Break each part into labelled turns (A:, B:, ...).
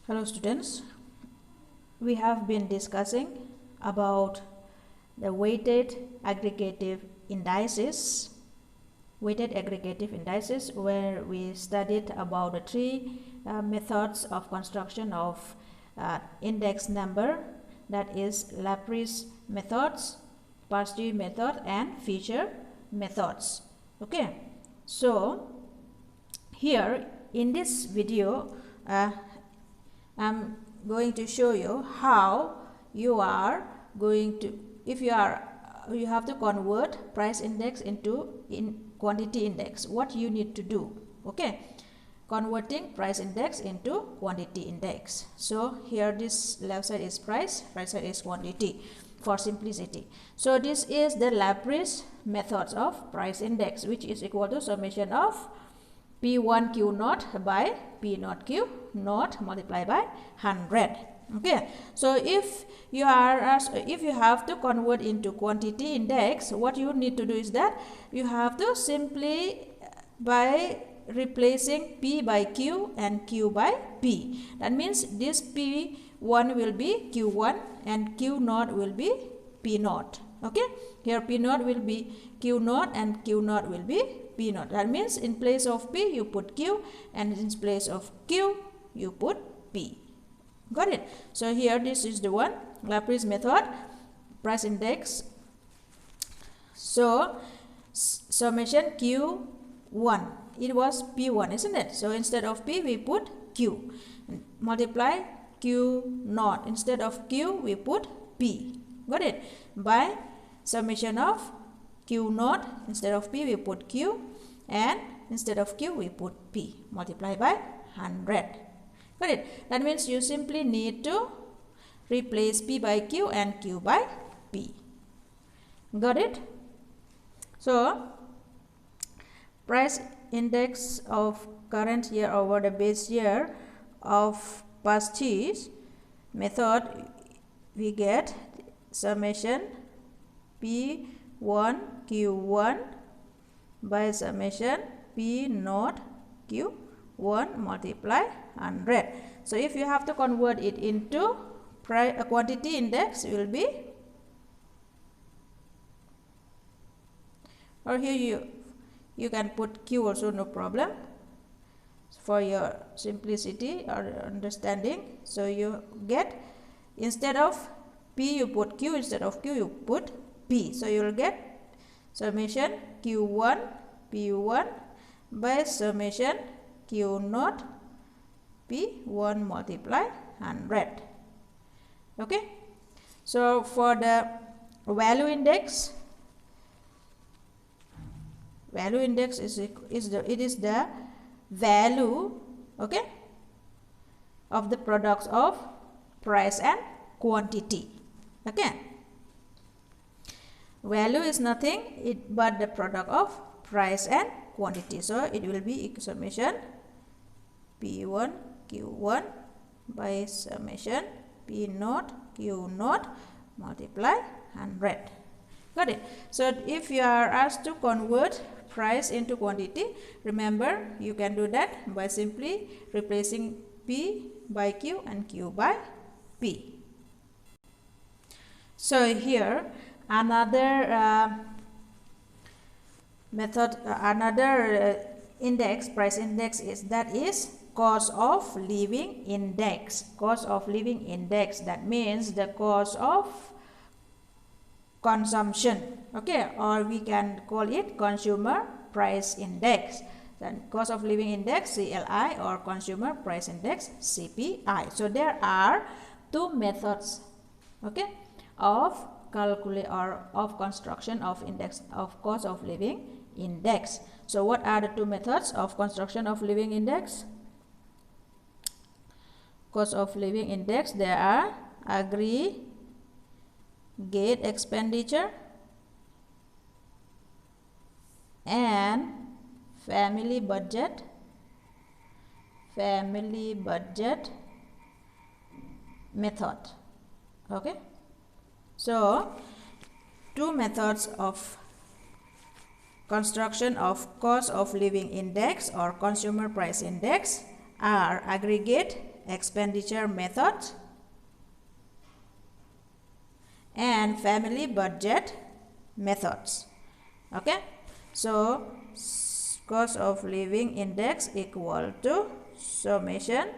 A: Hello students, we have been discussing about the weighted aggregative indices where we studied about the three methods of construction of index number, that is Laprise methods, Parsky method and Fisher methods. Okay, so here in this video I'm going to show you how you are going to, if you have to convert price index into quantity index, what you need to do. Okay, converting price index into quantity index. So here this left side is price, right side is quantity for simplicity. So this is the Laprise methods of price index, which is equal to summation of P1 Q naught by P naught Q naught multiplied by 100. Okay, so if you have to convert into quantity index, what you need to do is that you have to simply by replacing P by Q and Q by P. That means this P1 will be Q1 and Q naught will be P naught. Okay, here P naught will be Q naught and Q naught will be P naught. That means in place of P you put Q and in place of Q you put P. Got it? So here this is the one, Laprise method, price index. So summation Q1, it was P1, isn't it? So instead of P we put Q. Multiply Q naught, instead of Q we put P. Got it? By summation of Q naught, instead of P we put Q, and instead of Q we put P, multiply by 100. Got it? That means you simply need to replace P by Q and Q by P. Got it? So price index of current year over the base year of Parsky method, we get summation P1 Q1 by summation P naught Q1 multiply 100. So if you have to convert it into quantity index, will be, or here you can put Q also, no problem, for your simplicity or understanding. So you get, instead of P you put Q, instead of Q you put P. So you will get summation Q1 P1 by summation Q naught P1 multiply 100. Okay, so for the value index is the value, okay, of the products of price and quantity. Okay, value is nothing but the product of price and quantity. So it will be summation P1 Q1 by summation P naught Q naught multiply 100. Got it? So if you are asked to convert price into quantity, remember you can do that by simply replacing P by Q and Q by P. So here another method, another index, price index, is cost of living index. Cost of living index, that means the cost of consumption. Okay, or we can call it consumer price index. Then cost of living index, CLI, or consumer price index, CPI. So there are two methods, okay, of calculate or of construction of index of cost of living index. So what are the two methods of construction of living index? Cost of living index, there are aggregate expenditure and family budget method. Okay, so two methods of construction of cost of living index or consumer price index are aggregate expenditure method and family budget methods. Okay, so cost of living index equal to summation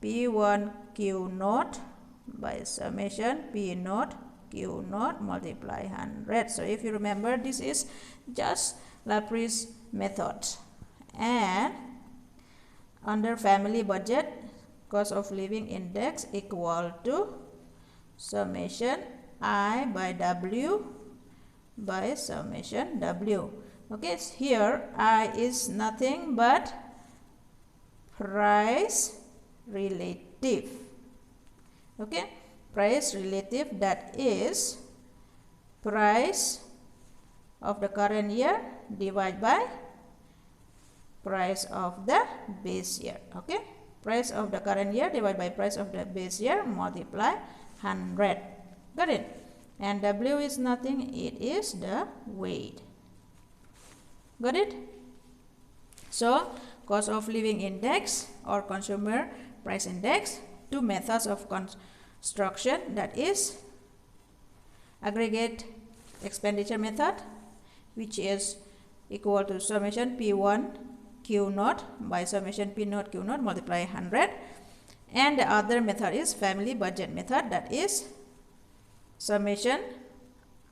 A: P1 Q naught by summation P naught Q naught multiply 100. So if you remember, this is just Laplace method. And under family budget, cost of living index equal to summation I by W by summation W. Okay, so here I is nothing but price relative. Okay, price relative, that is price of the current year divided by price of the base year. Okay, price of the current year divided by price of the base year multiply 100. Got it? And W is nothing, it is the weight. Got it? So cost of living index or consumer price index, two methods of construction, that is aggregate expenditure method, which is equal to summation P1 Q naught by summation P naught Q naught multiply 100, and the other method is family budget method, that is summation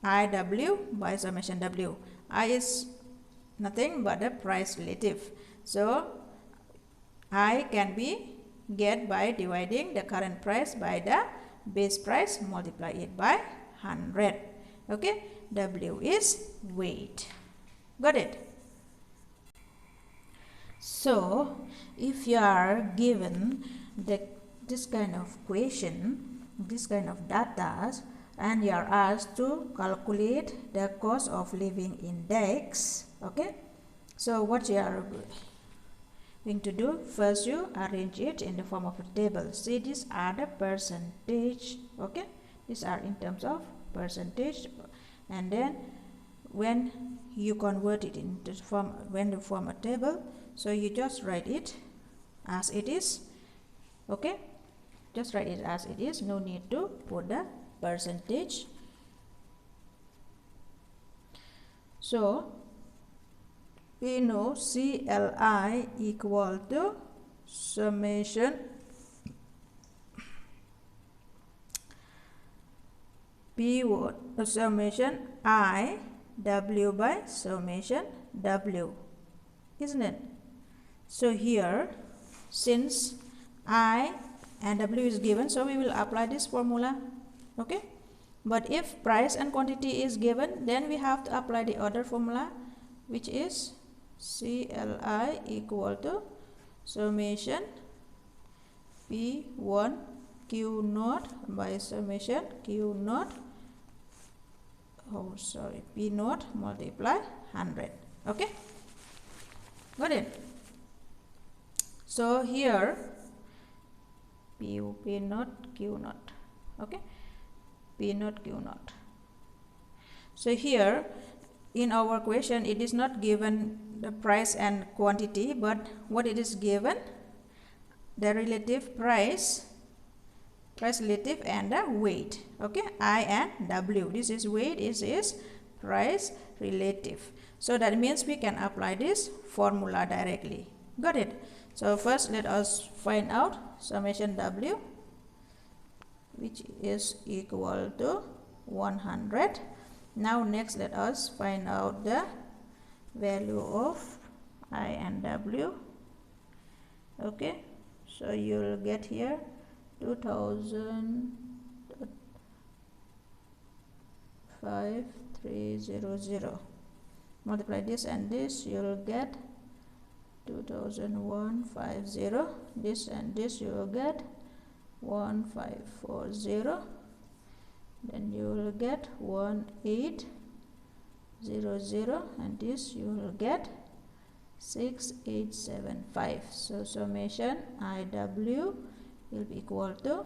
A: IW by summation W. I is nothing but the price relative, so I can be get by dividing the current price by the base price, multiply it by 100. Okay, W is weight. Got it? So if you are given this kind of question, this kind of data, and you are asked to calculate the cost of living index, okay, so what you are going to do, first you arrange it in the form of a table. See, these are the percentage. Okay, these are in terms of percentage, and then when you convert it into form, when you form a table, so you just write it as it is. Okay, just write it as it is, no need to put the percentage. So we know CLI equal to summation P1 summation I W by summation W, isn't it? So here, since I and W is given, so we will apply this formula. Okay, but if price and quantity is given, then we have to apply the other formula, which is CLI equal to summation P1 Q naught by summation Q naught, P naught multiply 100. Okay, got it? So here P naught Q naught. Okay, P naught Q naught. So here in our question, it is not given the price and quantity, but what it is given, the relative price relative, and the weight. Okay, I and W, this is weight, this is price relative. So that means we can apply this formula directly. Got it? So first let us find out summation W, which is equal to 100. Now next let us find out the value of I and W. Okay, so you will get here 2,500. Multiply this and this, you will get 2,150. This and this, you will get 1,540. Then you will get 1,800, and this you will get 6,875. So summation IW will be equal to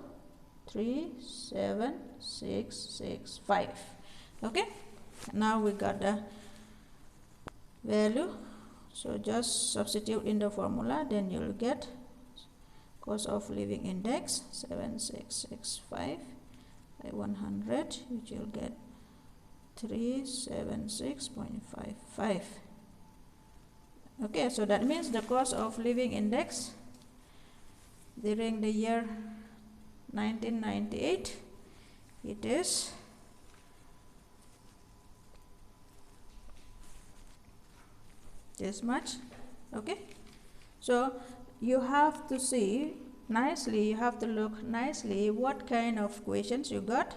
A: 3,765. Okay, now we got the value, so just substitute in the formula, then you will get cost of living index 7665 by 100, which you'll get 376.55. Okay, so that means the cost of living index during the year 1998, it is this much. Okay, so you have to see nicely, you have to look nicely what kind of questions you got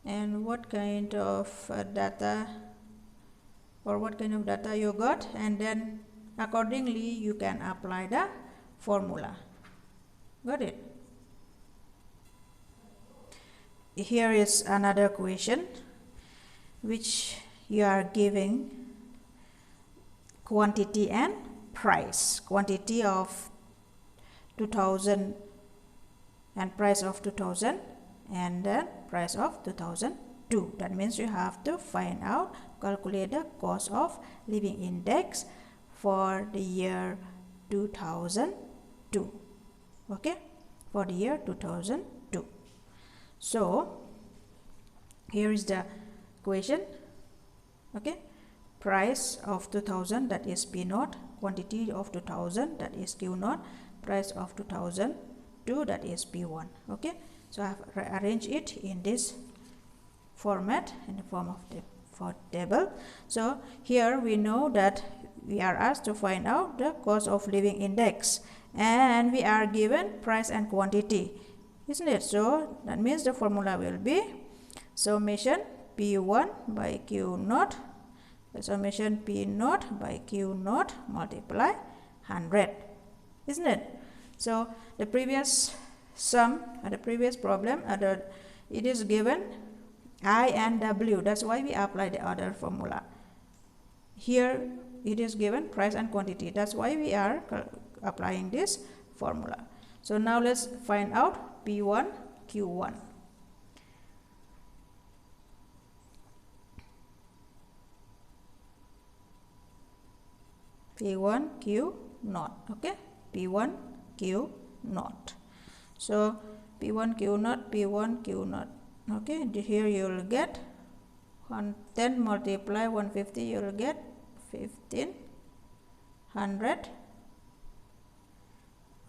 A: and what kind of data, or what kind of data you got, and then accordingly you can apply the formula. Got it? Here is another question which you are giving quantity and price, quantity of 2000 and price of 2000 and then price of 2002. That means you have to find out, calculate the cost of living index for the year 2002. Okay, for the year 2002. So here is the question. Okay, price of 2000, that is P naught, quantity of 2000, that is Q naught, price of 2002, that is P1. Okay, so I have arranged it in this format, in the form of the table. So here we know that we are asked to find out the cost of living index, and we are given price and quantity, isn't it? So that means the formula will be summation P1 by Q naught, the summation P naught by Q naught multiply 100, isn't it? So the previous sum, the previous problem, it is given I and W, that's why we apply the other formula. Here it is given price and quantity, that's why we are applying this formula. So now let's find out P1 Q1. P1 Q naught. Okay, P1 Q naught. So P1 Q naught, P1 Q naught. Okay, here you will get 10 multiply 150, you will get 1500,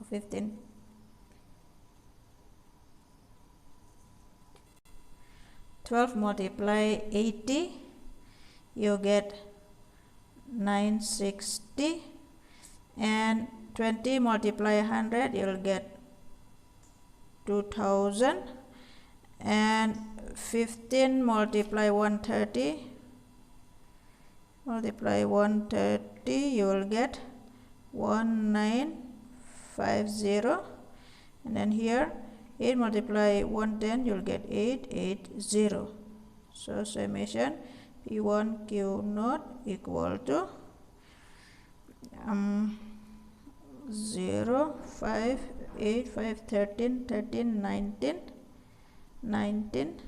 A: 15. 12 multiply 80, you get 960, and 20 multiply 100, you will get 2000, and 15 multiply 130, you will get 1950, and then here 8 multiply 110, you will get 880. So summation P1 Q naught equal to 0, 5, 8, 5, 13, 13, 19, 19.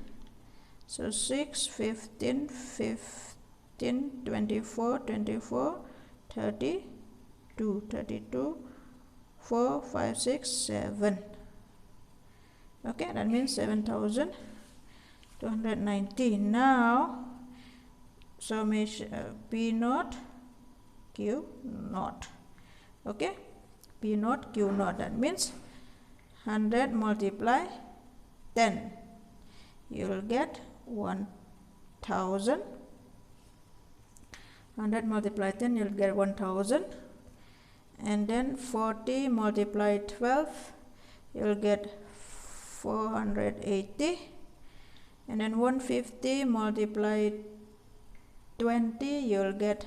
A: So 6, 15, 15, 24, 24, 32, 32, 4, 5, 6, 7. Okay, that means 7,290. Now summation P naught Q naught. Okay, P naught Q naught, that means 100 multiply 10, you will get 1000. 100 multiply 10, you will get 1000, and then 40 multiply 12, you will get 480, and then 150 multiply 20, you will get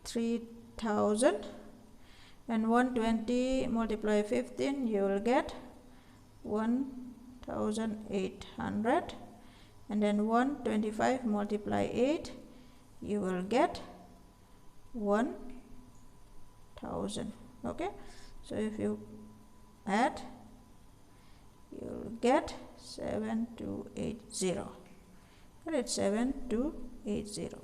A: 3000, and 120 multiply 15, you will get 1800, and then 125 multiply 8, you will get 1000. Okay, so if you add, you will get 7280. It's 7280.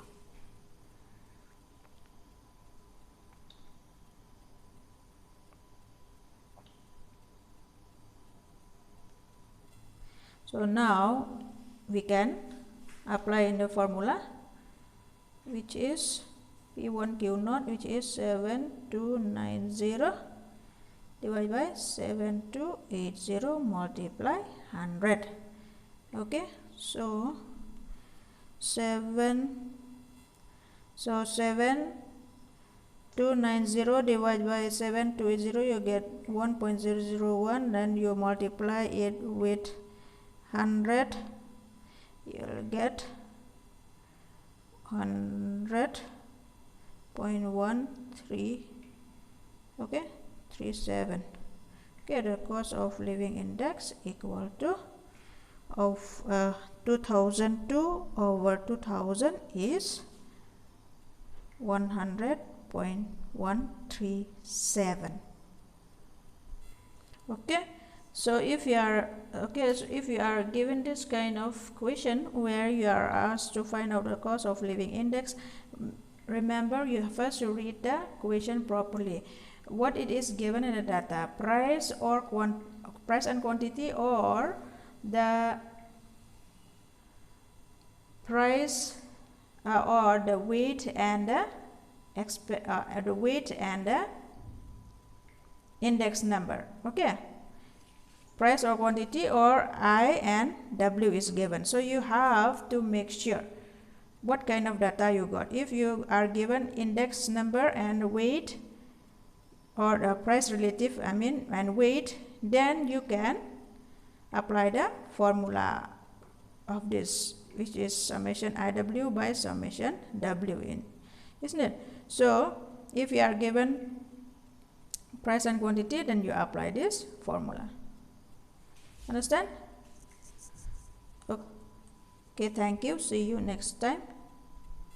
A: So now we can apply in the formula, which is P1 Q0, which is 7290 divided by 7280 multiply 100. Okay, so 7290 divided by 7280, you get 1.001. Then you multiply it with 100, you'll get 100.13, okay, 37. Okay, the cost of living index equal to of 2002 over 2000 is 100.137. Okay, so if you are given this kind of question where you are asked to find out the cost of living index, remember you first to read the question properly. What it is given in the data, price or price and quantity, or the price or the weight and the index number. Okay, price or quantity, or I and W is given. So you have to make sure what kind of data you got. If you are given index number and weight, or the price relative and weight, then you can apply the formula of this, which is summation IW by summation W in, isn't it? So if you are given price and quantity, then you apply this formula. Understand? Okay, thank you. See you next time.